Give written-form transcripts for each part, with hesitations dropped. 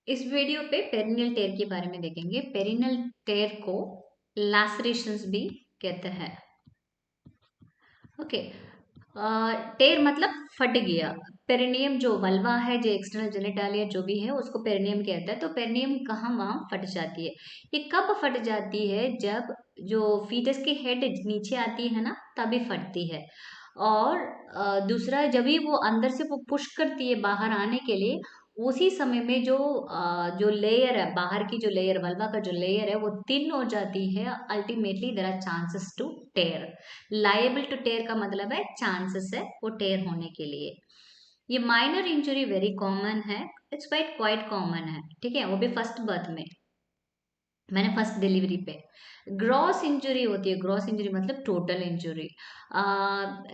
इस वीडियो पे पेरिनियल टेयर के बारे में देखेंगे। पेरिनियल टेयर को लैसरेशंस भी कहते हैं। ओके। टेयर मतलब फट गया। पेरिनियम जो वल्वा है, जो एक्सटर्नल जेनिटालिया जो भी है, उसको पेरिनियम कहता है। तो पेरिनियम कहाँ वहाँ फट जाती है। ये कब फट जाती है? जब जो फीटस की हेड नीचे आती है ना, तभी फटती है। और दूसरा, जब भी वो अंदर से वो पुश करती है बाहर आने के लिए, उसी समय में जो लेयर है, बाहर की जो लेयर, वल्वा का जो लेयर है, वो थिन हो जाती है। Ultimately there are chances to tear. Liable to tear का मतलब है चांसेस है वो टेयर होने के लिए। ये माइनर इंजरी वेरी कॉमन है। इट्स क्वाइट कॉमन है, ठीक है, वो भी फर्स्ट बर्थ में, मैंने फर्स्ट डिलीवरी पे। ग्रॉस इंजरी होती है। ग्रॉस इंजरी मतलब total injury.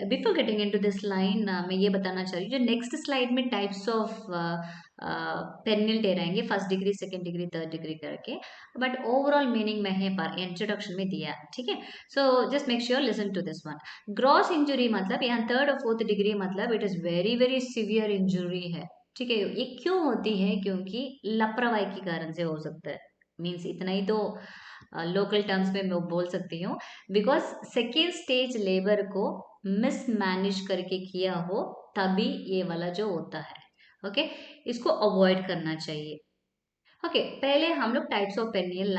Before getting into this line, मैं ये बताना चाह रही हूँ, जो नेक्स्ट स्लाइड में टाइप्स ऑफ पेरिनियल टेयर आएंगे, first degree, second degree, third degree करके। बट ओवरऑल मीनिंग मैंने पर इंट्रोडक्शन में दिया, ठीक है। सो just make sure listen to this one. Gross injury मतलब यहाँ थर्ड और फोर्थ डिग्री, मतलब it is very very severe injury है, ठीक है। ये क्यों होती है? क्योंकि लापरवाही के कारण से हो सकता है। मीन्स इतना ही तो लोकल टर्म्स में मैं बोल सकती हूँ। बिकॉज सेकेंड स्टेज लेबर को मिसमैनेज करके किया हो, तभी ये वाला जो होता है। ओके, इसको अवॉइड करना चाहिए। ओके, पहले हम लोग टाइप्स ऑफ पेनियल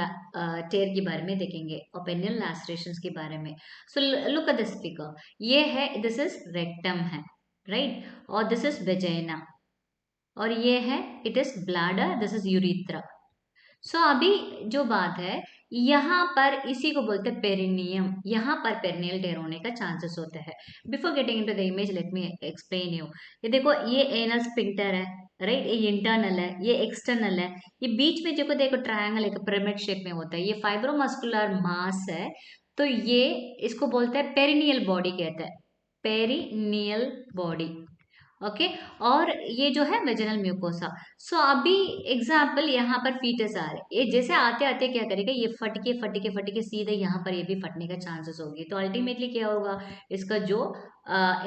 टेयर के बारे में देखेंगे और पेनियल लैसरेशंस के बारे में। So look at this figure. ये है, दिस इज रेक्टम है, राइट, और दिस इज वेजाइना, और ये है, it is bladder, this is urethra. So अभी जो बात है, यहाँ पर इसी को बोलते हैं पेरिनियम। यहाँ पर पेरिनियल टेयर होने का चांसेस होते हैं। Before getting into the image, late me explain you. ये देखो, ये एनल स्फिंक्टर है, राइट, ये इंटरनल है, ये एक्सटर्नल है। ये बीच में जो देखो ट्रायंगल एक पिरामिड शेप में होता है, ये फाइब्रोमस्कुलर मास है। तो ये, इसको बोलते हैं पेरिनियल बॉडी कहते हैं, पेरिनियल बॉडी। ओके। और ये जो है वेजिनल म्यूकोसा। सो अभी एग्जाम्पल, यहाँ पर फीटस आ रहे, ये जैसे आते आते क्या करेगा, ये फट के सीधे यहाँ पर ये भी फटने का चांसेस होगी। तो अल्टीमेटली क्या होगा, इसका जो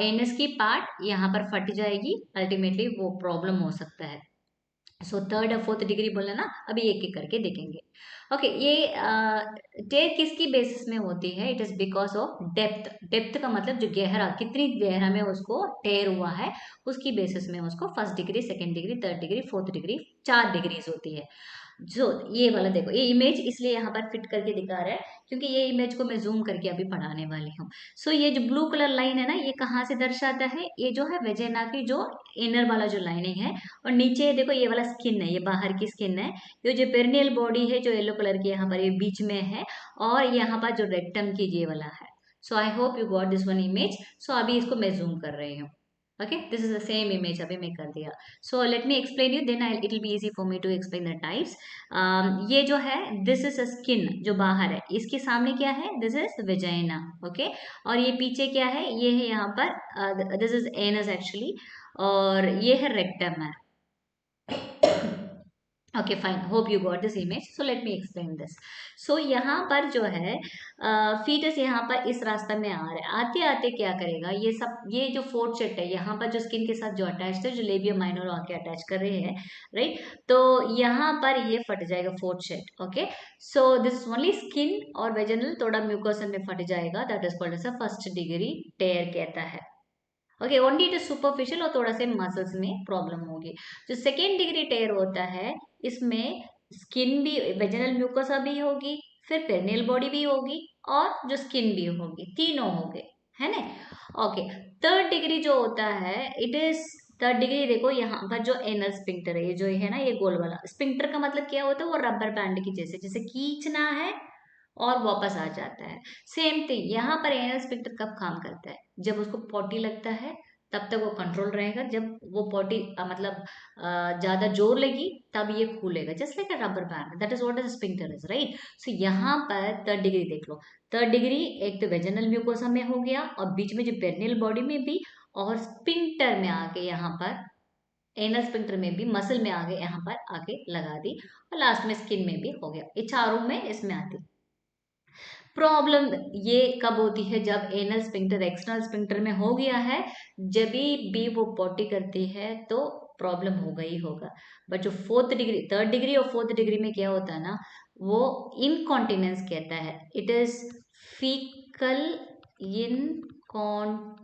एनस की पार्ट यहाँ पर फट जाएगी, अल्टीमेटली वो प्रॉब्लम हो सकता है। सो थर्ड और फोर्थ डिग्री बोला ना, अभी एक एक करके देखेंगे। ओके, ये टेयर किसकी बेसिस में होती है? It is because of depth. Depth का मतलब जो गहरा, कितनी गहरा में उसको टेयर हुआ है, उसकी बेसिस में उसको first degree, second degree, third degree, fourth degree, 4 degrees होती है। जो ये वाला देखो, ये इमेज इसलिए यहाँ पर फिट करके दिखा रहा है क्योंकि ये इमेज को मैं जूम करके अभी पढ़ाने वाली हूँ। सो ये जो ब्लू कलर लाइन है ना, ये कहाँ से दर्शाता है? ये जो है वेजेना की जो इनर वाला जो लाइनिंग है, और नीचे देखो ये वाला स्किन है, ये बाहर की स्किन है। ये जो पेरिनियल बॉडी है जो येलो कलर की यहाँ पर ये बीच में है, और यहाँ पर जो रेक्टम की ये वाला है। So I hope you got this one image. So अभी इसको मैं जूम कर रही हूँ। Okay, this is the same image, अभी मैं कर दिया। So let me explain you, then it will be easy for me to explain the types. ये जो है, दिस इज अ स्किन जो बाहर है, इसके सामने क्या है? This is vagina. ओके, और ये पीछे क्या है? ये है यहाँ पर, दिस इज एनस एक्चुअली, और ये है रेक्टम है। Okay fine, hope you got this image. So let me explain this. So यहाँ पर जो है, फीटस यहाँ पर इस रास्ता में आ रहा है, आते आते क्या करेगा, ये सब, ये जो फोर्थ सेट है यहाँ पर जो स्किन के साथ जो अटैच है, जो लेबिया माइनर आके अटैच कर रहे हैं, राइट, तो यहाँ पर ये फट जाएगा fourth set. Okay, so this is only skin, और वेजिनल थोड़ा म्यूकोसन में फट जाएगा, that is called as a first degree tear कहता है। Okay, only it is superficial, और थोड़ा से मसल्स में प्रॉब्लम होगी। जो सेकेंड डिग्री टेयर होता है, इसमें स्किन भी, वेजिनल म्यूकोसा भी होगी, फिर पेरिनियल बॉडी भी होगी, और जो स्किन भी होगी, तीनों हो गए, है ना। ओके, थर्ड डिग्री जो होता है, इट इज, थर्ड डिग्री देखो यहाँ पर जो एनल स्पिंक्टर है, ये जो है ना, ये गोल वाला स्पिंक्टर का मतलब क्या होता है? वो रबर बैंड की जैसे, जैसे खींचना है और वापस आ जाता है। सेम थिंग यहाँ पर एनल स्पिंक्टर कब काम करता है? जब उसको पॉटी लगता है, तब तक वो कंट्रोल रहेगा। जब वो पॉटी मतलब ज्यादा जोर लगी, तब ये खुलेगा, just like a rubber band. That is what is sphincter is, right. So यहाँ पर थर्ड डिग्री देख लो। थर्ड डिग्री एक तो वेजिनल म्यूकोसा में हो गया, और बीच में जो पेरिनियल बॉडी में भी, और स्पिंक्टर में आके यहाँ पर, एनल स्पिंक्टर में भी, मसल में आगे यहाँ पर आके लगा दी, और लास्ट में स्किन में भी हो गया। ये चारों में इसमें आती। प्रॉब्लम ये कब होती है? जब एनल स्पिंक्टर एक्सटर्नल स्पिंक्टर में हो गया है, जब भी वो पॉटी करती है, तो प्रॉब्लम होगा ही होगा। बट जो फोर्थ डिग्री, थर्ड डिग्री और फोर्थ डिग्री में क्या होता है ना, वो इनकॉन्टिनेंस कहता है। इट इज फीकल इनकॉन्टिनेंस,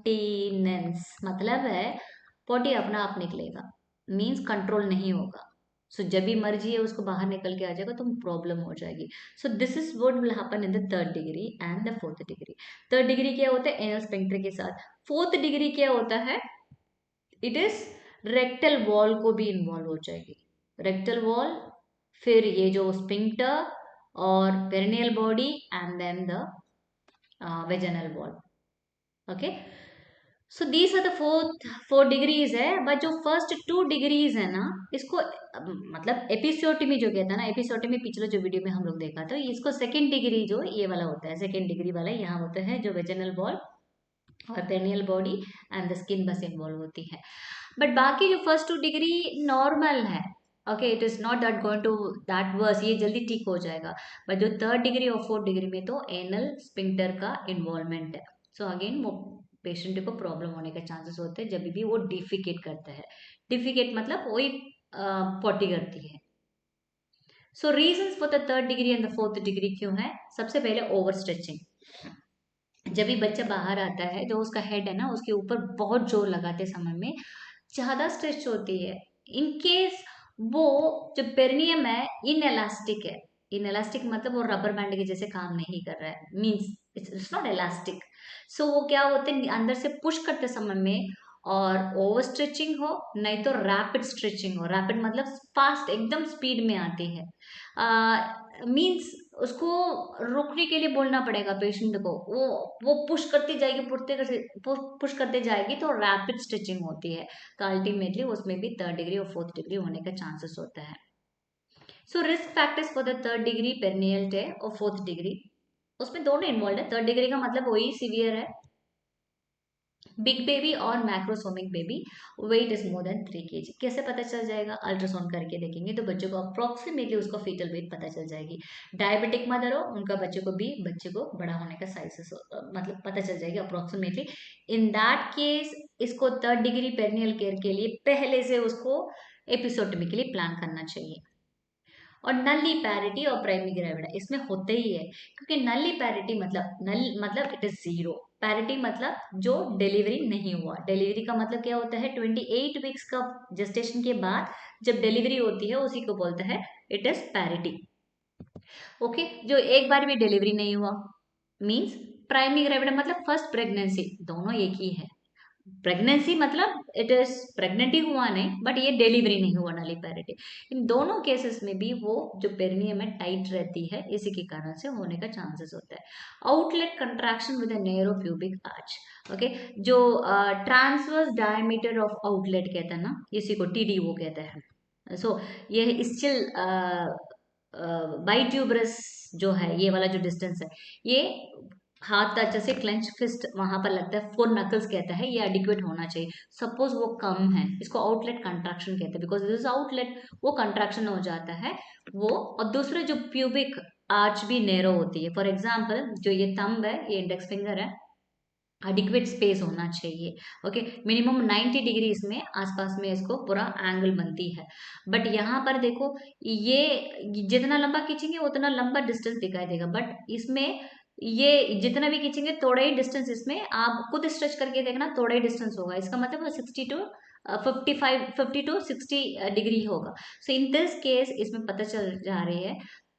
मतलब है पॉटी अपना आप निकलेगा, मीन्स कंट्रोल नहीं होगा। सो जब भी मर्जी है उसको बाहर निकल के आ जाएगा तो प्रॉब्लम हो जाएगी। सो this is what will happen in the third degree and the fourth degree. Third degree क्या होता है, एनल स्फिंक्टर के साथ। फोर्थ डिग्री क्या होता है, इट इज रेक्टल वॉल को भी इन्वॉल्व हो जाएगी। रेक्टल वॉल, फिर ये जो स्फिंक्टर और perineal body and then the vaginal wall. Okay, so these are the four degrees है। बट जो फर्स्ट टू डिग्रीज है ना, इसको मतलब एपिसियोटमी जो कहता है ना, एपिसियोटमी पिछले जो वीडियो में हम लोग देखा था, इसको सेकेंड डिग्री जो ये वाला होता है, सेकेंड डिग्री वाला यहाँ होता है, जो वेजिनल वॉल और perineal body and the skin बस इन्वॉल्व होती है। बट बाकी जो फर्स्ट टू डिग्री नॉर्मल है। Okay, it is not that going to that worse, ये जल्दी ठीक हो जाएगा। बट जो थर्ड डिग्री और फोर्थ डिग्री में तो एनल स्पिंक्टर का इन्वॉल्वमेंट है। सो अगेन वो पेशेंट को प्रॉब्लम होने के चांसेस होते हैं जब भी वो डिफिकेट करता है। डिफिकेट मतलब वही पॉटी करती है। So reasons for the third degree and the fourth degree क्यों है? सबसे पहले ओवर स्ट्रेचिंग। जब भी बच्चा बाहर आता है, जो उसका हेड है ना, उसके ऊपर बहुत जोर लगाते समय में ज्यादा स्ट्रेच होती है। इन केस वो जो पेरिनियम है इनएलास्टिक है, इनएलास्टिक मतलब वो रबर बैंड के जैसे काम नहीं कर रहा है, मीन्स इट्स नॉट इलास्टिक। सो वो क्या होते हैं, अंदर से पुश करते समय में और ओवर स्ट्रेचिंग हो, नहीं तो रैपिड स्ट्रेचिंग हो। रैपिड मतलब फास्ट, एकदम स्पीड में आती है। मीन्स उसको रोकने के लिए बोलना पड़ेगा पेशेंट को, वो पुश करती जाएगी, पुश करते जाएगी तो रैपिड स्टिचिंग होती है। तो अल्टीमेटली उसमें भी थर्ड डिग्री और फोर्थ डिग्री होने का चांसेस होता है। So risk factors for the third degree perineal tear और फोर्थ डिग्री, उसमें दोनों इन्वॉल्व है। थर्ड डिग्री का मतलब वही सीवियर है, बिग बेबी और macrosomic baby, weight is more than 3 kg। कैसे पता चल जाएगा? अल्ट्रासाउंड करके देखेंगे तो बच्चों को अप्रोक्सीमेटली उसका फीटल वेट पता चल जाएगी। डायबिटिक मदर हो, उनका बच्चे को बड़ा होने का साइजेस मतलब पता चल जाएगी अप्रोक्सीमेटली। इन दैट केस इसको थर्ड डिग्री पेरिनियल केयर के लिए पहले से उसको एपिसोटमी के लिए प्लान करना चाहिए। और नल्ली पैरिटी और प्राइमरी ग्रेविडा इसमें होते ही है, क्योंकि नल्ली पैरिटी मतलब इट इज जीरो। पैरिटी मतलब जो डिलीवरी नहीं हुआ। डिलीवरी का मतलब क्या होता है, 28 वीक्स का जेस्टेशन के बाद जब डिलीवरी होती है उसी को बोलते हैं इट इज पैरिटी। ओके, जो एक बार भी डिलीवरी नहीं हुआ मीन्स प्राइमरी ग्रेविडा मतलब फर्स्ट प्रेगनेंसी, दोनों एक ही है। प्रेगनेंसी मतलब इट इज प्रेग्नेंट ही हुआ नहीं, बट ये डिलीवरी नहीं हुआ नली पैरिटी। इन दोनों केसेस में भी वो जो पेरिनियम है टाइट रहती है, इसी के कारण से होने का चांसेस होता है। Outlet contraction with narrow pubic arch. Okay, जो ट्रांसवर्स डायमीटर ऑफ आउटलेट कहता है ना, इसी को TDO कहता है। सो ये स्टिल बाइट्यूबरस जो है, ये वाला जो डिस्टेंस है, ये हाथ अच्छे से क्लेंच फिस्ट वहां पर लगता है, 4 नकल्स कहता है, ये एडिक्वेट होना चाहिए। सपोज वो कम है, इसको आउटलेट कंट्रैक्शन कहते हैं, बिकॉज दिस आउटलेट वो कंट्रैक्शन हो जाता है वो। और दूसरे जो प्यूबिक आर्च भी नैरो होती है। फॉर एग्जाम्पल जो ये थंब है, ये इंडेक्स फिंगर है, एडिक्वेट स्पेस होना चाहिए। ओके, मिनिमम 90 डिग्री इसमें आसपास में इसको पूरा एंगल बनती है। बट यहाँ पर देखो, ये जितना लंबा खींचेंगे उतना लंबा डिस्टेंस दिखाई देगा, बट इसमें ये जितना भी खींचेंगे थोड़ा ही डिस्टेंस, इसमें आप खुद स्ट्रेच करके देखना थोड़ा ही डिस्टेंस होगा। इसका मतलब 60 टू 50 टू 60 डिग्री होगा। सो इन दिस केस इसमें पता चल जा रही है,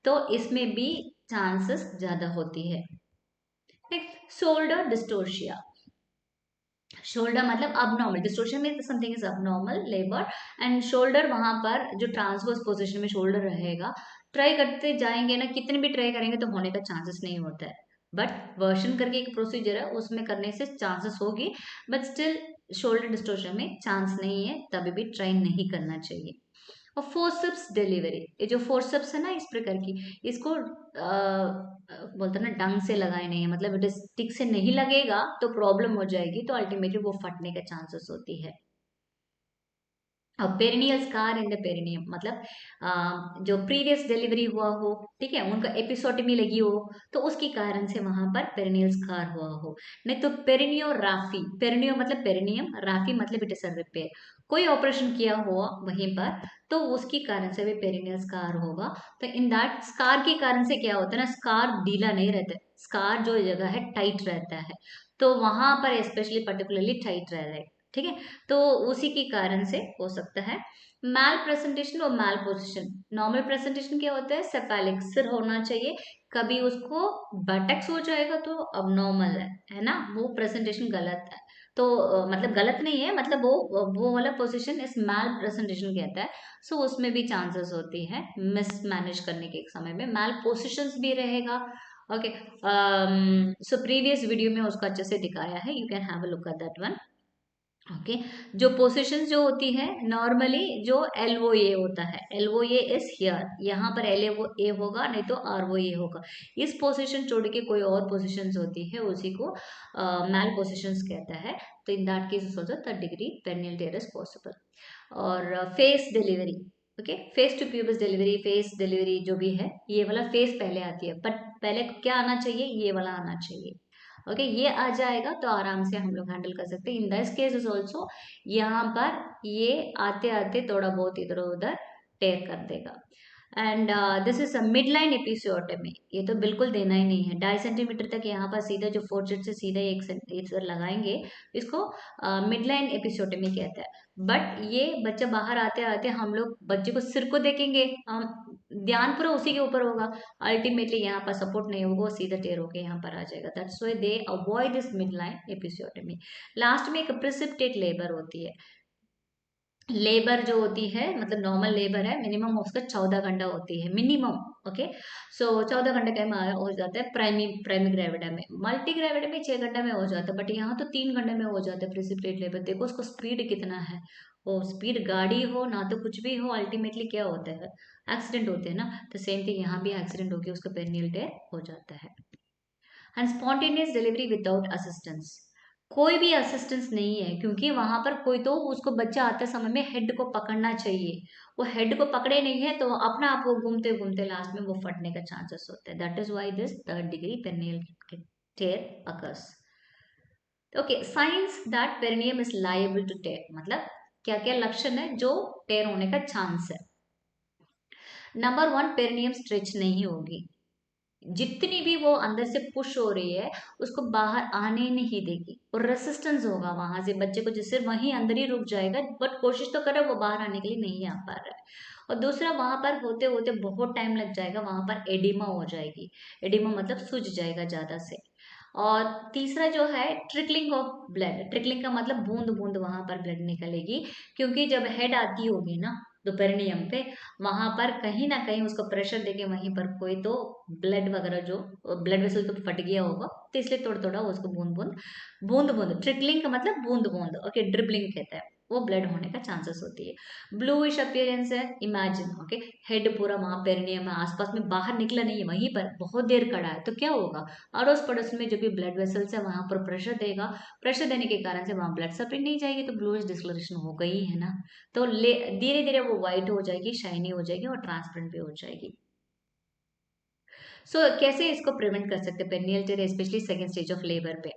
तो इसमें भी चांसेस ज्यादा होती है। Next, shoulder dystocia. शोल्डर मतलब अबनॉर्मल, डिस्टोर्शन में something is abnormal labour and shoulder, वहां पर जो ट्रांसवर्स पोजीशन में शोल्डर रहेगा, ट्राई करते जाएंगे ना, कितने भी ट्राई करेंगे तो होने का चांसेस नहीं होता है। बट वर्शन करके एक प्रोसीजर है, उसमें करने से चांसेस होगी, बट स्टिल शोल्डर डिस्टोर्शन में चांस नहीं है, तभी भी ट्राई नहीं करना चाहिए। और फोर्सेप्स डिलीवरी, ये जो फोर्सेप्स है ना इस प्रकार की, इसको बोलते हैं ना ढंग से लगाए नहीं है, मतलब इट स्टिक से नहीं लगेगा तो प्रॉब्लम हो जाएगी, तो अल्टीमेटली वो फटने का चांसेस होती है। Perineal scar in the perineum मतलब जो प्रीवियस डिलीवरी हुआ हो, ठीक है, उनका एपिसोटमी लगी हो, तो उसके कारण से वहां पर पेरिनियल स्कार हुआ हो। नहीं तो पेरिनियो राफी, पेरिनियो मतलब पेरिनियम, राफी मतलब इट इज अ रिपेयर, कोई ऑपरेशन किया हुआ वहीं पर, तो उसके कारण से भी पेरिनियल स्कार होगा। तो इन दैट स्कार के कारण से क्या होता है ना, स्कार ढीला नहीं रहता, स्कार जो जगह है टाइट रहता है, तो वहां पर स्पेशली पर्टिकुलरली टाइट रह रहा है, ठीक है। तो उसी के कारण से हो सकता है। मैल प्रेजेंटेशन और मैल पोजिशन, नॉर्मल प्रेजेंटेशन क्या होता है, सेफेलिक सिर होना चाहिए, कभी उसको बटक्स हो जाएगा तो अब नॉर्मल है ना, वो प्रेजेंटेशन गलत है। तो मतलब गलत नहीं है, मतलब वो वाला पोजीशन इस मैल प्रेजेंटेशन कहता है। सो उसमें भी चांसेस होती है मिसमैनेज करने के समय में मैल पोजिशंस भी रहेगा। ओके, सो प्रीवियस वीडियो में उसको अच्छे से दिखाया है, you can have a look at that one. Okay, जो पोजीशन जो होती है नॉर्मली, जो एल ओ ए होता है, L O A is here, यहाँ पर एल ओ ए होगा, नहीं तो आर ओ ए होगा। इस पोजीशन छोड़ के कोई और पोजीशंस होती है, उसी को मैल पोजीशंस कहता है। तो in that case also 3rd-degree perineal tear is possible. और face delivery, okay, face to pubis delivery, face delivery जो भी है, ये वाला फेस पहले आती है, बट पहले क्या आना चाहिए, ये वाला आना चाहिए। ओके, ये आ जाएगा तो आराम से हम लोग हैंडल कर सकते हैं। In this case is also, यहाँ पर ये आते आते थोड़ा बहुत इधर उधर टेयर कर देगा। And this is a mid line episiotomy, ये तो बिल्कुल देना ही नहीं है, 2.5 सेंटीमीटर तक यहाँ पर सीधा जो फोर्सेट से सीधा एक लगाएंगे, इसको मिड लाइन एपिसियोटमी कहता है। बट ये बच्चा बाहर आते आते हम लोग बच्चे को सिर को देखेंगे, हम ध्यान पूरा उसी के ऊपर होगा, अल्टीमेटली यहाँ पर सपोर्ट नहीं होगा, वो सीधा टेयर होकर यहाँ पर आ जाएगा। That's why they avoid this mid line episiotomy. Last में एक प्रिसिपिटेट लेबर होती है। लेबर जो होती है, मतलब नॉर्मल लेबर है, मिनिमम उसका 14 घंटा होती है मिनिमम। ओके, सो 14 घंटे का में हो जाता है प्राइमी प्राइमी ग्रेविडा में, मल्टी ग्रेविडा में 6 घंटा में हो जाता है, बट यहाँ तो 3 घंटे में हो जाता है प्रिसिपिटेट लेबर। देखो उसको स्पीड कितना है, वो स्पीड गाड़ी हो ना तो कुछ भी हो, अल्टीमेटली क्या होता है, एक्सीडेंट होते हैं ना। तो सेम थिंग यहाँ भी एक्सीडेंट होकर उसका पेरिनियल टेयर हो जाता है। And spontaneous delivery without assistance, कोई भी असिस्टेंस नहीं है, क्योंकि वहां पर कोई तो उसको बच्चा आते समय में हेड को पकड़ना चाहिए, वो हेड को पकड़े नहीं है तो अपना आप वो घूमते घूमते लास्ट में वो फटने का चांसेस होता है। That is why this 3rd-degree perineal tear occurs. Okay, since that perineum is liable to tear, मतलब क्या क्या लक्षण है जो टेयर होने का चांस है। नंबर 1, पेरिनियम स्ट्रेच नहीं होगी, जितनी भी वो अंदर से पुश हो रही है उसको बाहर आने नहीं देगी, और रेसिस्टेंस होगा वहां से, बच्चे को जिससे वहीं अंदर ही रुक जाएगा, बट कोशिश तो करे वो बाहर आने के लिए नहीं आ पा रहा है। और दूसरा, वहां पर होते होते बहुत टाइम लग जाएगा, वहां पर एडिमा हो जाएगी, एडिमा मतलब सूज जाएगा ज्यादा से। और तीसरा जो है, ट्रिकलिंग ऑफ ब्लड, ट्रिकलिंग का मतलब बूंद बूंद वहां पर ब्लड निकलेगी, क्योंकि जब हेड आती होगी ना दोपहरनियम पे, वहां पर कहीं ना कहीं उसको प्रेशर देके वहीं पर कोई तो ब्लड वगैरह जो ब्लड वेसल तो फट गया होगा, तो इसलिए थोड़ा थोड़ा उसको बूंद बूंद, बूंद बूंद, ट्रिकलिंग का मतलब बूंद बूंद, ओके, ड्रिबलिंग कहता है, वो ब्लड होने का चांसेस होती है। ब्लूइश अपीयरेंस है, इमेजिन, ओके, हेड पूरा वहां पेरिनियम है, आसपास में बाहर निकला नहीं है, वहीं पर बहुत देर खड़ा है, तो क्या होगा, अड़ोस पड़ोस में जो भी ब्लड वेसल्स है वहां पर प्रेशर देगा, प्रेशर देने के कारण से वहां ब्लड सप्लाई नहीं जाएगी, तो ब्लूइश डिस्कलरेशन हो गई है ना। तो धीरे धीरे वो व्हाइट हो जाएगी, शाइनी हो जाएगी और ट्रांसपेरेंट भी हो जाएगी। कैसे इसको प्रिवेंट कर सकते हैं perineal tear, especially second stage of labour पे।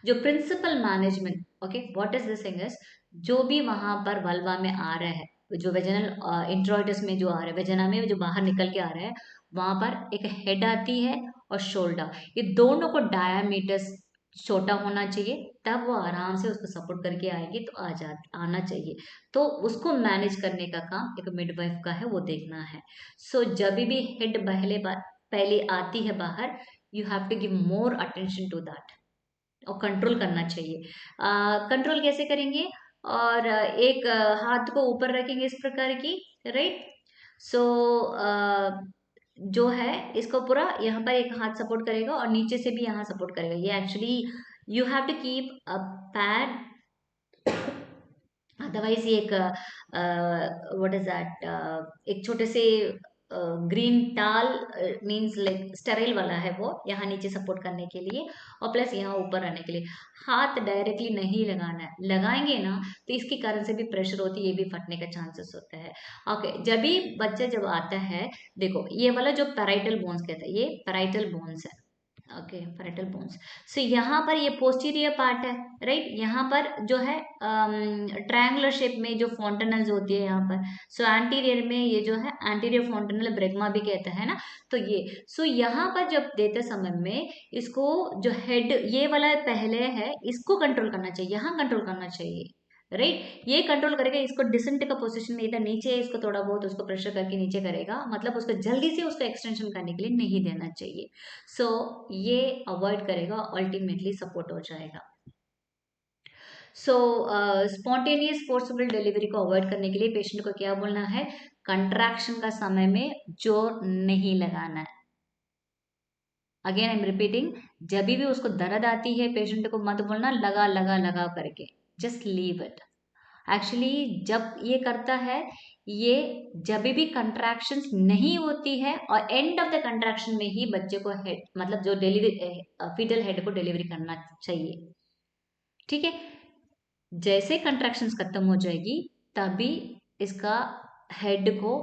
जो principal management, okay, what is this thing is, जो भी वहां पर वल्वा में आ रहा है, जो वेजिनल इंट्रोइटस में जो आ रहा है, वेजिना में जो बाहर निकल के आ रहा है, वहां पर एक हेड आती है और शोल्डर, ये दोनों को डायामीटर छोटा होना चाहिए, तब वो आराम से उसको सपोर्ट करके आएंगे, तो आना चाहिए। तो उसको मैनेज करने का काम एक मिडवाइफ का है, वो देखना है। जब भी हेड पहले आती है बाहर, you have to give more attention to that, और कंट्रोल करना चाहिए। कंट्रोल कैसे करेंगे, और एक हाथ को ऊपर रखेंगे इस प्रकार की, राइट। सो जो है इसको पूरा यहाँ पर एक हाथ सपोर्ट करेगा और नीचे से भी यहाँ सपोर्ट करेगा, ये actually you have to keep a pad, otherwise ये एक व्हाट इज दैट, एक छोटे से ग्रीन टाल मीन्स लाइक स्टेराइल वाला है वो, यहाँ नीचे सपोर्ट करने के लिए और प्लस यहाँ ऊपर आने के लिए। हाथ डायरेक्टली नहीं लगाना है, लगाएंगे ना तो इसके कारण से भी प्रेशर होती है, ये भी फटने का चांसेस होता है। ओके, जब भी बच्चा जब आता है, देखो ये वाला जो पैराइटल बोन्स कहता है, ये पैराइटल बोन्स है। Okay, parietal bones. सो यहाँ पर ये पोस्टीरियर पार्ट है, राइट। यहाँ पर जो है ट्रायंगुलर शेप में जो फॉन्टेनल्स होती है यहाँ पर। सो एंटीरियर में ये जो है एंटीरियर फॉन्टेनल ब्रेगमा भी कहता है ना, तो ये। सो यहाँ पर जब देते समय में इसको जो हेड ये वाला पहले है, इसको कंट्रोल करना चाहिए, यहाँ कंट्रोल करना चाहिए, राइट। ये कंट्रोल करेगा, इसको डिसेंट का पोजीशन में इधर नीचे है, इसको थोड़ा बहुत उसको प्रेशर करके नीचे करेगा, मतलब उसको जल्दी से उसको एक्सटेंशन करने के लिए नहीं देना चाहिए। सो ये अवॉइड करेगा, अल्टीमेटली सपोर्ट हो जाएगा। सो स्पॉन्टेनियस फोर्सिबल डिलीवरी को अवॉइड करने के लिए पेशेंट को क्या बोलना है, कंट्रैक्शन का समय में जोर नहीं लगाना है। अगेन आई एम रिपीटिंग, जब भी उसको दर्द आती है पेशेंट को मत बोलना लगा लगा लगा करके, जस्ट लीव इट। एक्चुअली जब ये करता है, ये जब भी कंट्रैक्शंस नहीं होती है और एंड ऑफ द कंट्रैक्शन में ही बच्चे को हेड मतलब जो डिलीवरी फीटल हेड को डिलीवरी करना चाहिए, ठीक है। जैसे कंट्रैक्शंस खत्म हो जाएगी तभी इसका हेड को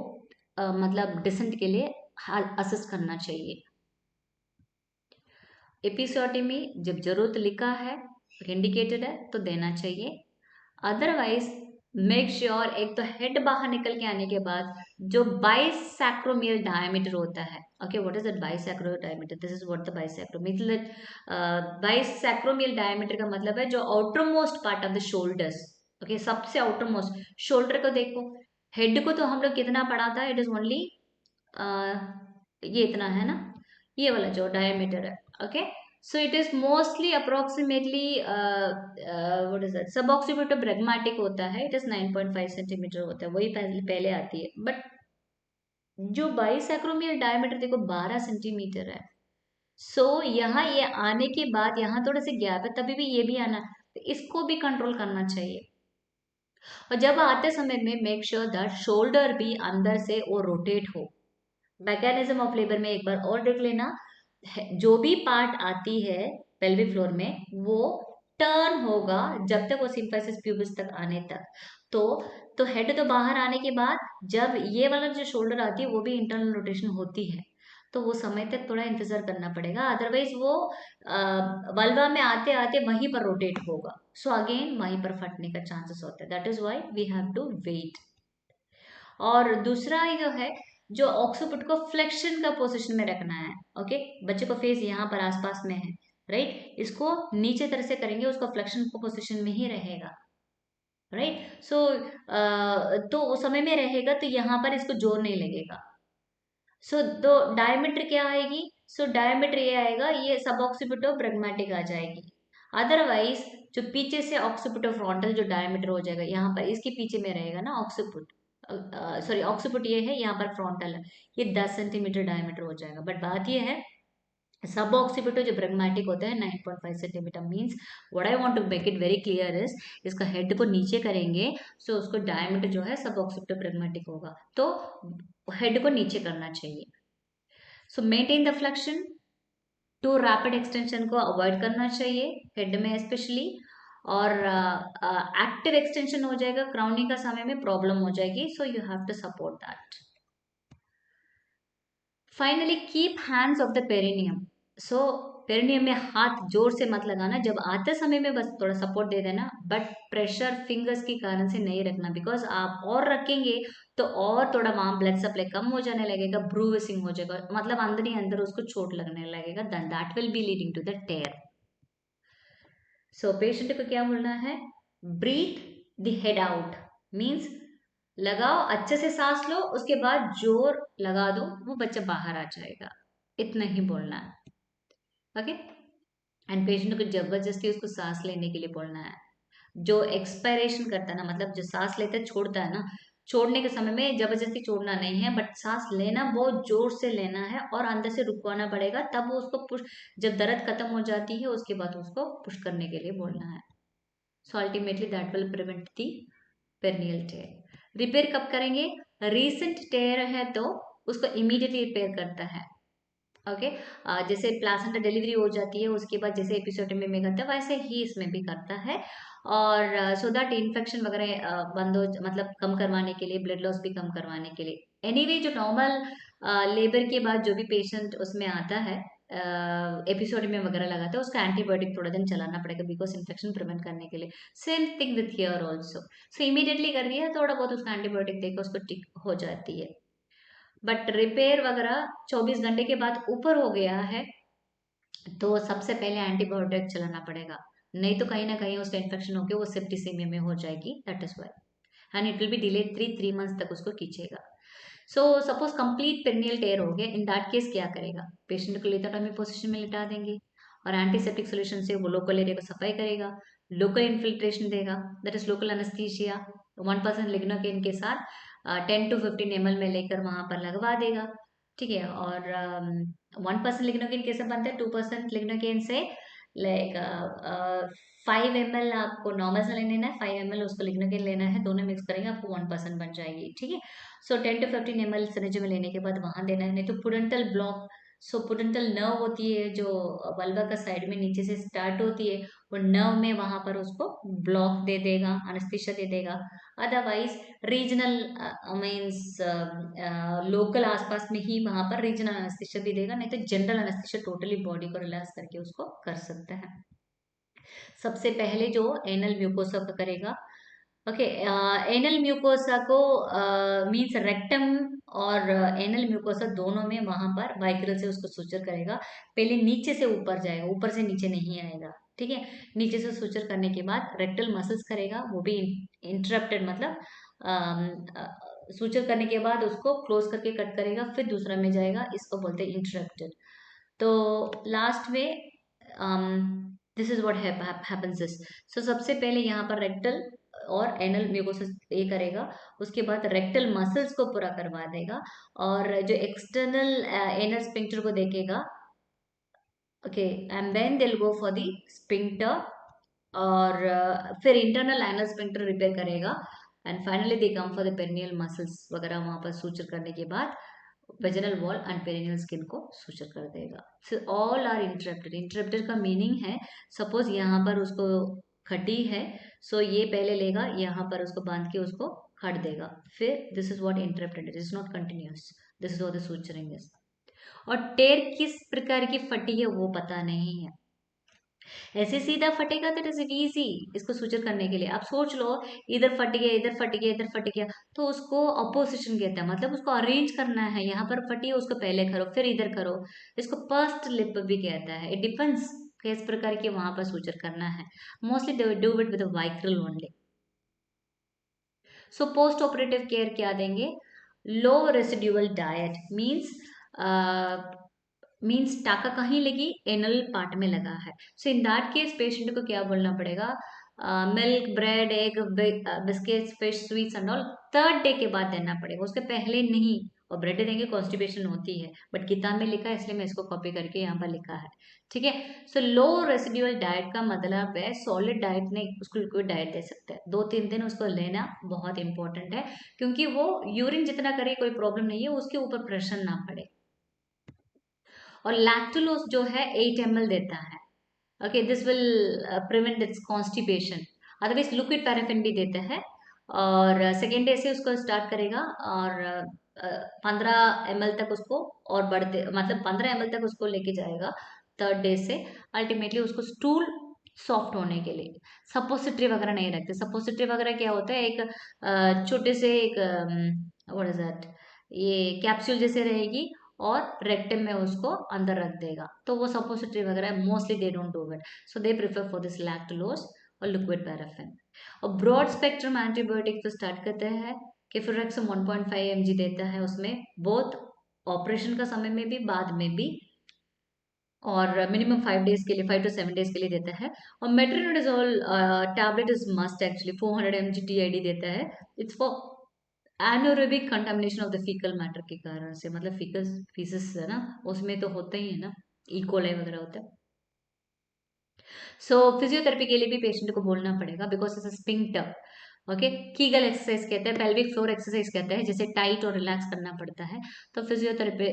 मतलब डिसेंट के लिए असिस्ट करना चाहिए। एपिसोडमी जब जरूरत लिखा है, इंडिकेटेड है तो देना चाहिए। अदरवाइज मेक श्योर एक तो हेड बाहर निकल के आने के बाद जो बाइसैक्रोमियल डायमीटर होता है, okay what is that biacromial diameter, this is what the biacromial biacromial diameter का मतलब है जो outermost part of the shoulders, okay सबसे आउटर मोस्ट शोल्डर को देखो। हेड को तो हम लोग कितना पढ़ा था, इट इज ओनली ये इतना है ना, ये वाला जो डायमीटर है, okay. So it is mostly approximately what is that suboccipital pragmatic होता है, it is 9.5 सेंटीमीटर होता है, वही पहले आती है। बट जो बाइसैक्रोमियल डायमीटर देखो 12 सेंटीमीटर है। सो यहाँ ये आने के बाद यहाँ थोड़े से गैप है, तभी भी ये भी आना, तो इसको भी कंट्रोल करना चाहिए। और जब आते समय में मेक श्योर दैट शोल्डर भी अंदर से वो रोटेट हो। मैकेनिज्म ऑफ लेबर में एक बार और देख लेना, जो भी पार्ट आती है पेल्विक फ्लोर में वो टर्न होगा जब तक वो सिम्फाइसिस प्यूबिस तक आने तक। तो हेड तो बाहर आने के बाद जब ये वाला जो शोल्डर आती है वो भी इंटरनल रोटेशन होती है, तो वो समय तक थोड़ा इंतजार करना पड़ेगा, अदरवाइज वो वल्वा में आते आते वहीं पर रोटेट होगा। सो अगेन वहीं पर फटने का चांसेस होता है, that is why we have to wait. और दूसरा जो है, जो ऑक्सीपुट को फ्लेक्शन का पोजीशन में रखना है, ओके। बच्चे को फेस यहाँ पर आसपास में है, राइट, इसको नीचे तरह से करेंगे, उसको फ्लेक्शन को पोजीशन में ही रहेगा, राइट। सो तो उस समय में रहेगा तो यहाँ पर इसको जोर नहीं लगेगा। सो तो डायमीटर क्या आएगी, सो डायमीटर ये आएगा, ये सब ऑक्सीपिटो प्रेगमेटिक आ जाएगी। अदरवाइज जो पीछे से ऑक्सीपिटो फ्रंटल जो डायमीटर हो जाएगा यहाँ पर, इसके पीछे में रहेगा ना ऑक्सीपुट, सॉरी ऑक्सीपुट ये है, यहाँ पर फ्रंटल है, ये 10 सेंटीमीटर डायमीटर हो जाएगा। बट बात ये है सब ऑक्सीपिटो जो प्रेगमेटिक होता है 9.5 centimetre, means what I want to make it very clear is, इसका हेड को नीचे करेंगे सो उसको डायमीटर जो है सब ऑक्सीपिटो प्रेगमेटिक होगा, तो हेड को नीचे करना चाहिए। So maintain the flexion, to rapid extension को अवॉइड करना चाहिए हेड में स्पेशली, और एक्टिव एक्सटेंशन हो जाएगा क्राउनिंग का समय में प्रॉब्लम हो जाएगी, so you have to support that. Finally keep hands off the perineum. So perineum में हाथ जोर से मत लगाना, जब आते समय में बस थोड़ा सपोर्ट दे देना, बट प्रेशर फिंगर्स के कारण से नहीं रखना, बिकॉज आप और रखेंगे तो और थोड़ा वहां ब्लड सप्लाई कम हो जाने लगेगा, ब्रूविसिंग हो जाएगा, मतलब अंदर ही अंदर उसको चोट लगने लगेगा, that will be leading to the tear. So patient को क्या बोलना है, breathe the head out, means लगाओ अच्छे से सांस लो, उसके बाद जोर लगा दो, वो बच्चा बाहर आ जाएगा, इतना ही बोलना है, ओके। एंड पेशेंट को जबरदस्ती उसको सांस लेने के लिए बोलना है। जो एक्सपायरेशन करता है ना, मतलब जो सांस लेता है छोड़ता है ना, छोड़ने के समय में जबरदस्ती छोड़ना नहीं है, बट सांस लेना बहुत जोर से लेना है और अंदर से रुकवाना पड़ेगा, तब वो उसको पुश, जब दर्द खत्म हो जाती है उसके बाद उसको पुश करने के लिए बोलना है। So ultimately that will prevent the perineal tear. Repair कब करेंगे, रीसेंट टेयर है तो उसको इमीडिएटली रिपेयर करता है। ओके। जैसे प्लासेंटा डिलीवरी हो जाती है उसके बाद जैसे एपिसोटोमी में करता है वैसे ही इसमें भी करता है। और सो दैट इन्फेक्शन वगैरह बंद हो, मतलब कम करवाने के लिए, ब्लड लॉस भी कम करवाने के लिए। एनीवे जो नॉर्मल लेबर के बाद जो भी पेशेंट उसमें आता है एपिसोडमी वगैरह लगाता है उसका एंटीबायोटिक थोड़ा दिन चलाना पड़ेगा बिकॉज इन्फेक्शन प्रिवेंट करने के लिए। Same thing with here also. So immediately कर दिया थोड़ा बहुत उसका एंटीबायोटिक देकर उसको ठीक हो जाती है। बट रिपेयर वगैरह 24 घंटे के बाद ऊपर हो गया है तो सबसे पहले एंटीबायोटिक चलाना पड़ेगा। नहीं तो कहीं ना कहीं उसका इन्फेक्शन होकर वो सेप्टिसेमिया में हो जाएगी। That is why and it will be delay 3 months तक उसको खींचेगा। So suppose complete perineal tear हो गया, इन दैट केस क्या करेगा, पेशेंट को लिथोटॉमी पोजीशन में लिटा देंगे और एंटीसेप्टिक सोल्यूशन से वो लोकल एरिया को सफाई करेगा, लोकल इन्फिल्ट्रेशन देगा, that is local anaesthesia. 1% lignocaine के साथ 10 to 15 ml में लेकर वहां पर लगवा देगा। ठीक है। और 1% लिग्नोकेन कैसे बनता है, 2% लिग्नोकेन से लाइक 5 ml आपको नॉर्मल सलाइन लेना है, 5 ml उसको लिग्नोकेन लेना है, दोनों मिक्स करेंगे आपको 1% बन जाएगी। ठीक है। सो 10 to 15 ml सिरिंज में लेने के बाद वहां देना है। नहीं तो पुडेंटल ब्लॉक, सो पुडेंटल नर्व होती है जो वल्वा का साइड में नीचे से स्टार्ट होती है, वो नर्व में वहां पर उसको ब्लॉक दे देगा, अनेस्थीसिया दे देगा। अदरवाइज रीजनल मीन्स लोकल आसपास में ही वहां पर रीजनल अनेस्थीसिया भी देगा, नहीं तो जनरल अनेस्थीसिया टोटली बॉडी को रिलैक्स करके उसको कर सकता है। सबसे पहले जो एनल म्यूकोसा का करेगा। ओके। एनल म्यूकोसा को मीन्स रेक्टम और एनल म्यूकोसा दोनों में वहां पर वाइक्रल से उसको सुचर करेगा। पहले नीचे से ऊपर जाएगा, ऊपर से नीचे नहीं आएगा। ठीक है। नीचे से सुचर करने के बाद रेक्टल मसल्स करेगा, वो भी इंटरप्टेड, मतलब सुचर करने के बाद उसको क्लोज करके कट करेगा, फिर दूसरा में जाएगा, इसको बोलते हैं इंटरप्टेड। तो लास्ट में this is what happens this. So सबसे पहले यहाँ पर रेक्टल और एनल म्यूकोसिस ये करेगा, उसके बाद रेक्टल मसल्स को पूरा करवा देगा और जो एक्सटर्नल एनल स्पिंक्टर को देखेगा। Okay. And then they will go for the sphincter और फिर इंटरनल एनल स्पिंक्टर रिपेयर करेगा and finally they come for the perineal muscles वगैरह वहां पर सूचर करने के बाद vaginal wall and perineal skin को सूचर कर देगा। So all are interrupted. Interrupted का मीनिंग है सपोज यहाँ पर उसको खटी है, सो ये पहले लेगा यहाँ पर उसको बांध के उसको खट देगा, फिर this is what interrupted is not continuous, this is what the suturing is. और टेर किस प्रकार की फटी है वो पता नहीं है। ऐसे सीधा फटेगा तो इट इज इजी इसको सूचर करने के लिए। आप सोच लो इधर फट गया, इधर फट गया, इधर फट गया, तो उसको अपोजिशन कहते हैं, मतलब उसको अरेंज करना है। यहाँ पर फटी है उसको पहले करो फिर इधर करो, इसको पर्स्ट लिप भी कहता है। इट डिपेंड्स किस प्रकार की वहां पर सूचर करना है। Mostly they do it with vicryl only. So post operative care क्या देंगे, लो रेसिड्यूअल डाइट मीन्स टाका कहीं लगी, एनल पार्ट में लगा है, सो इन दैट केस पेशेंट को क्या बोलना पड़ेगा, milk, bread, egg, biscuits, fish, sweets and all 3rd day के बाद देना पड़ेगा, उसके पहले नहीं। और ब्रेड देंगे कॉन्स्टिपेशन होती है, बट किताब में लिखा है इसलिए मैं इसको कॉपी करके यहाँ पर लिखा है। ठीक है। सो लो रेसिड्यूअल डाइट का मतलब है सॉलिड डाइट नहीं, उसको लिक्विड डाइट दे सकते हैं। 2-3 दिन उसको लेना बहुत इंपॉर्टेंट है, क्योंकि वो यूरिन जितना करे कोई प्रॉब्लम नहीं है, उसके ऊपर प्रेशर ना पड़े। और लैक्टुलोज जो है 8 ml देता है। Okay, this will prevent it's constipation. Otherwise liquid paraffin भी देता है। और सेकेंड डे से उसको स्टार्ट करेगा और 15 ml तक उसको और बढ़ते, मतलब 15 ml तक उसको लेके जाएगा 3rd डे से। अल्टीमेटली उसको स्टूल सॉफ्ट होने के लिए सपोसिटरी वगैरह नहीं रखते। सपोसिटरी वगैरह क्या होता है, एक छोटे से एक व्हाट इज दैट, ये कैप्सूल जैसे रहेगी और रेक्टम में उसको अंदर रख देगा, तो वो सपोसिटरी वगैरह mostly they don't do it, so they prefer for this lactulose और लिक्विड पैराफिन। और ब्रॉड स्पेक्ट्रम एंटीबायोटिक तो स्टार्ट करते हैं, केफिरेक्सम 1.5 mg देता है, उसमें बोथ ऑपरेशन का समय में भी बाद में भी, और मिनिमम 5 डेज के लिए, 5 to 7 डेज के लिए देता है। और metronidazole tablet is must actually, 400 mg TID देता है। It's for anaerobic contamination of the faecal matter के कारण से, मतलब फीकल फीसिस है ना, उसमें तो होता ही है ना, इकोलाई वगैरह होता है। सो फिजियोथेरेपी के लिए भी पेशेंट को बोलना पड़ेगा because it's sphincter. Okay, Kegel exercise कहते हैं, पेल्विक फ्लोर एक्सरसाइज कहते हैं, जिसे टाइट और रिलैक्स करना पड़ता है। तो फिजियोथेरेपी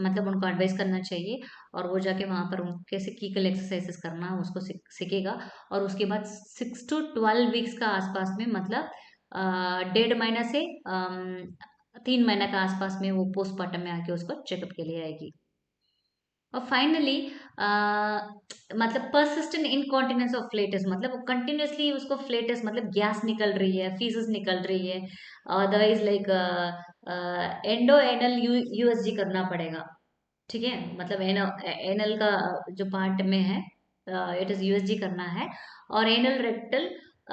मतलब उनको एडवाइस करना चाहिए, और वो जाके वहां पर उनको कैसे कीगल एक्सरसाइजेस करना है उसको सीखेगा। और उसके बाद 6 to 12 वीक्स का आसपास में, मतलब 1.5 महीना से 3 महीना का आसपास में वो पोस्टमार्टम में आके उसको चेकअप के लिए आएगी। और फाइनली मतलब परसिस्टेंट इनकॉन्टिनेंस ऑफ फ्लेटस, मतलब वो कंटिन्यूसली उसको फ्लेटस मतलब गैस निकल रही है, फीसेस निकल रही है, otherwise like endo anal USG करना पड़ेगा। ठीक है, मतलब एनल का जो पार्ट में है इट इज यूएसजी करना है, और एनल रेक्टल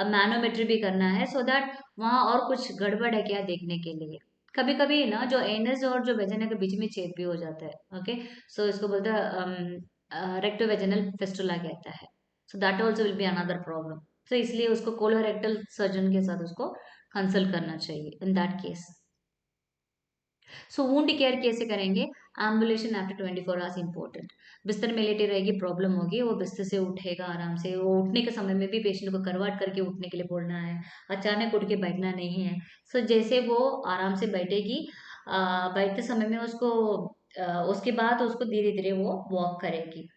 मैनोमेट्री भी करना है, सो दैट वहाँ और कुछ गड़बड़ है क्या देखने के लिए। कभी कभी ना जो एनस और जो वेजिना के बीच में छेद भी हो जाता है। ओके, सो इसको बोलते हैं रेक्टोवेजिनल फिस्टुला कहता है। So that also will be another problem. तो इसलिए उसको कोलोरेक्टल सर्जन के साथ उसको कंसल्ट करना चाहिए इन that case. So wound care कैसे करेंगे? Ambulation after 24 hours important. बिस्तर में लेटे रहेगी, प्रॉब्लम होगी, वो बिस्तर से उठेगा आराम से, वो उठने के समय में भी पेशेंट को करवाट करके उठने के लिए बोलना है, अचानक उठ के बैठना नहीं है। सो जैसे वो आराम से बैठेगी, बैठते समय में उसको उसके बाद उसको धीरे धीरे वो वॉक करेगी।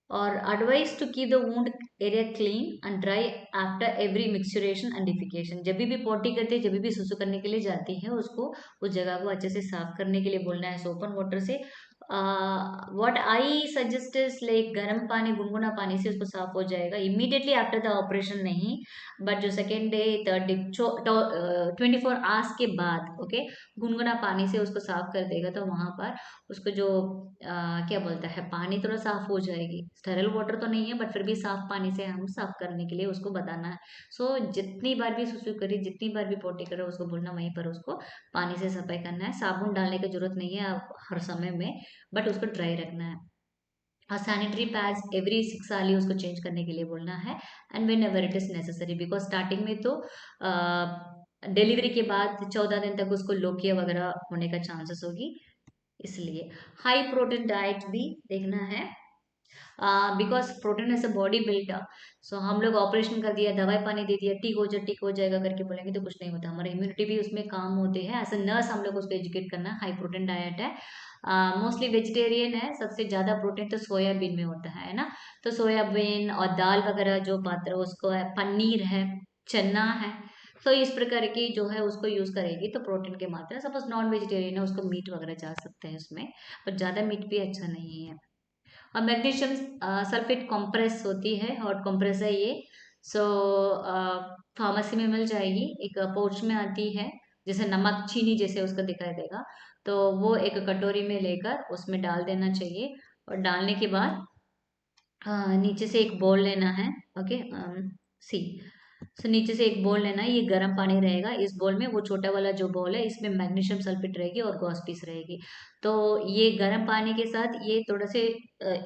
और advised to keep the wound area clean and dry after every micturition and defecation। जब भी पॉटी करते, जब भी सुसु करने के लिए जाती है, उसको उस जगह को अच्छे से साफ करने के लिए बोलना है सोप एंड वाटर से। What I suggest is like गर्म पानी, गुनगुना पानी से उसको साफ हो जाएगा इमीडिएटली आफ्टर द ऑपरेशन नहीं, बट जो second day, third day, 24 hours के बाद, ओके, गुनगुना पानी से उसको साफ कर देगा, तो वहां पर उसको जो क्या बोलता है, पानी थोड़ा साफ हो जाएगी। स्टेरल वाटर तो नहीं है, बट फिर भी साफ पानी से हम साफ करने के लिए उसको बताना है। सो जितनी बार भी सुसु करे, जितनी बार भी पोटी करे, उसको बोलना वहीं पर उसको पानी से सफाई करना है। साबुन डालने की जरूरत नहीं है हर समय में, बट उसको ड्राई रखना है। और सैनिटरी पैड्स एवरी 6 आवर्ली उसको चेंज करने के लिए बोलना है, and when ever it is necessary, because starting में तो डिलीवरी के बाद 14 दिन तक उसको लोकिया वगैरह होने का चांसेस होगी, इसलिए हाई प्रोटीन डाइट भी देखना है। Because protein is a body builder. So हम लोग ऑपरेशन कर दिया, दवाई पानी दे दिया, ठीक हो जाएगा करके बोलेंगे तो कुछ नहीं होता, हमारा इम्यूनिटी भी उसमें काम होते हैं। एज अ नर्स हम लोग उसको एजुकेट करना है। हाई प्रोटीन डाइट है, मोस्टली वेजिटेरियन है, सबसे ज्यादा प्रोटीन तो सोयाबीन में होता है ना। तो सोयाबीन और दाल वगैरह जो पात्र उसको है, पनीर है, चना है, तो इस प्रकार की जो है उसको यूज करेगी तो प्रोटीन की मात्रा। सपोज नॉन वेजिटेरियन है, उसको मीट वगैरह जा सकते हैं उसमें, पर ज्यादा मीट भी अच्छा नहीं है। और मैग्नीशियम सल्फेट कॉम्प्रेस होती है, हॉट कॉम्प्रेस है ये। सो फार्मेसी में मिल जाएगी, एक पाउच में आती है, जैसे नमक चीनी जैसे उसका दिखाई देगा। तो वो एक कटोरी में लेकर उसमें डाल देना चाहिए, और डालने के बाद नीचे से एक बोल लेना है। ओके, सी, सो नीचे से एक बोल लेना है, ये गर्म पानी रहेगा, इस बोल में वो छोटा वाला जो बोल है इसमें मैग्नीशियम सल्फेट रहेगी और गॉस पीस रहेगी। तो ये गर्म पानी के साथ ये थोड़ा से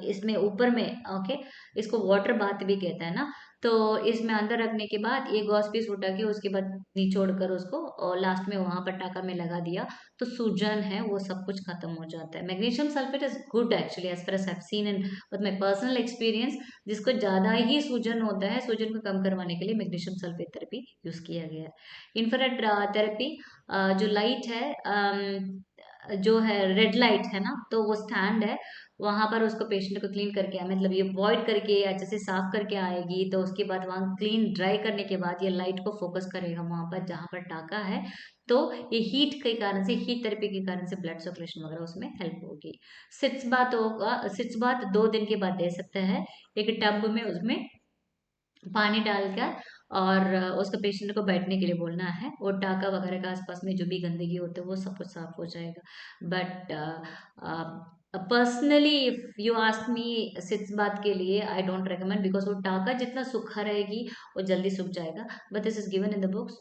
इसमें ऊपर में, ओके, इसको वाटर बाथ भी कहता है ना। तो इसमें अंदर रखने के बाद ये गॉस पीस उठा के उसके बाद निचोड़ कर उसको, और लास्ट में वहां पर टाका में लगा दिया, तो सूजन है वो सब कुछ खत्म हो जाता है। Magnesium sulphate is good actually as far as I have seen in with my personal experience. जिसको ज्यादा ही सूजन होता है, सूजन को कम करवाने के लिए मैग्नीशियम सल्फेट थेरेपी यूज किया गया है। इंफ्रारेड थेरेपी, जो लाइट है, जो है रेड लाइट है ना, तो वो स्टैंड है, वहां पर उसको पेशेंट को क्लीन करके मतलब ये वॉइड करके अच्छे से साफ करके आएगी, तो उसके बाद वहां क्लीन ड्राई करने के बाद ये लाइट को फोकस करेगा वहां पर जहां पर टाका है। तो ये हीट के कारण से, हीट थेरेपी के कारण से ब्लड सर्कुलेशन वगैरह उसमें हेल्प होगी। सिट्स बात होगा, सिट्स बात 2 दिन के बाद दे सकता है, एक टब में उसमें पानी डालकर, और उसको पेशेंट को बैठने के लिए बोलना है, और टाका वगैरह का आसपास में जो भी गंदगी होती है वो सब कुछ साफ हो जाएगा। But personally if you ask me, sitz बात के लिए आई डोंट रिकमेंड, बिकॉज वो टाका जितना सूखा रहेगी वो जल्दी सूख जाएगा, but this is given in the books.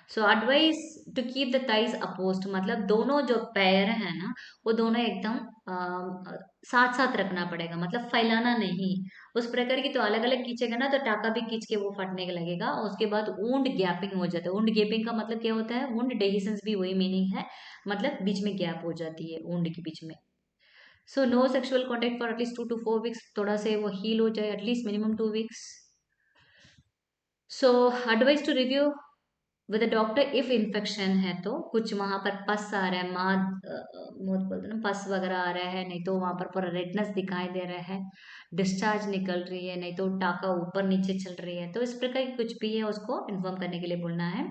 So advice to keep the thighs opposed, मतलब दोनों जो पैर है ना, वो दोनों एकदम साथ साथ रखना पड़ेगा, मतलब फैलाना नहीं। उस प्रकार की तो अलग अलग खींचेगा ना, तो टाका भी खींच के वो फटने लगेगा। और उसके बाद वुंड गैपिंग हो जाता है। वुंड गैपिंग का मतलब क्या होता है? वुंड डेहिसेंस भी वही मीनिंग है, मतलब बीच में गैप हो जाती है वुंड के बीच में। So no sexual contact for at least 2 to 4 weeks, थोड़ा से वो हील हो जाए, at least minimum 2 weeks. So advice to review with doctor if infection है तो, कुछ वहां पर पस आ रहा है, मूत बोलते हैं ना, पस वगैरह आ रहा है, नहीं तो वहां पर पूरा रेडनेस दिखाई दे रहा है, डिस्चार्ज निकल रही है, नहीं तो टाका ऊपर नीचे चल रही है, तो इस प्रकार की कुछ भी है उसको इन्फॉर्म करने के लिए बोलना है।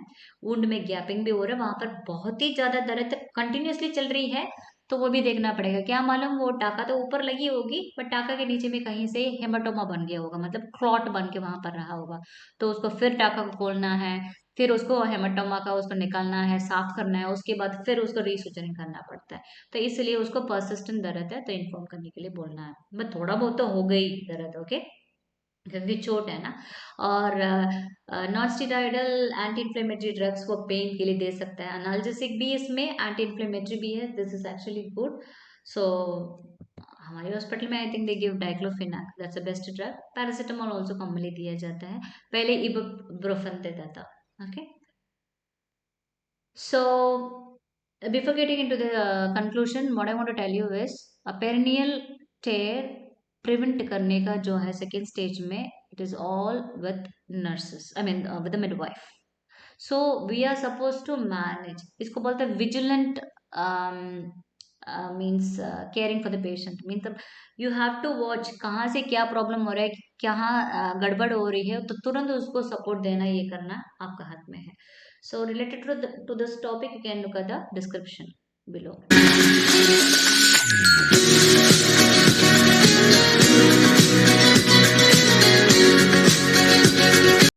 वुंड में गैपिंग भी हो रहा है, वहां पर बहुत ही ज्यादा दर्द कंटिन्यूअसली चल रही है, तो वो भी देखना पड़ेगा। क्या मालूम, वो टाका तो ऊपर लगी होगी पर टाका के नीचे में कहीं से हेमाटोमा बन गया होगा, मतलब क्लॉट बन के वहां पर रहा होगा, तो उसको फिर टाका को खोलना है, फिर उसको हेमाटोमा का उसको निकालना है, साफ करना है, उसके बाद फिर उसको रीसुचरिंग करना पड़ता है। तो इसलिए उसको परसिस्टेंट दर्द है तो इन्फॉर्म करने के लिए बोलना है। बट थोड़ा बहुत तो हो गई दर्द, ओके, क्योंकि चोट है ना। और non steroidal anti inflammatory drugs वो पेन के लिए दे सकता है, अनाल्जेसिक भी इसमें एंटी इन्फ्लेमेटरी भी है, दिस इज एक्चुअली गुड। सो हमारे हॉस्पिटल में I think they give diclofenac, that's the best drug. Paracetamol also commonly दिया जाता है, पहले इबुप्रोफेन देता था। Okay, so before getting into the conclusion, what I want to tell you is a perineal tear prevent करने का जो है सेकेंड स्टेज में, it is all with nurses, I mean with the midwife. So we are supposed to manage, इसको बोलते हैं vigilant, means caring for the patient, means you have to watch कहाँ से क्या प्रॉब्लम हो रहा है, कहाँ गड़बड़ हो रही है, तो तुरंत उसको सपोर्ट देना, ये करना आपका हाथ में है। So related to this topic, you can look at the description below.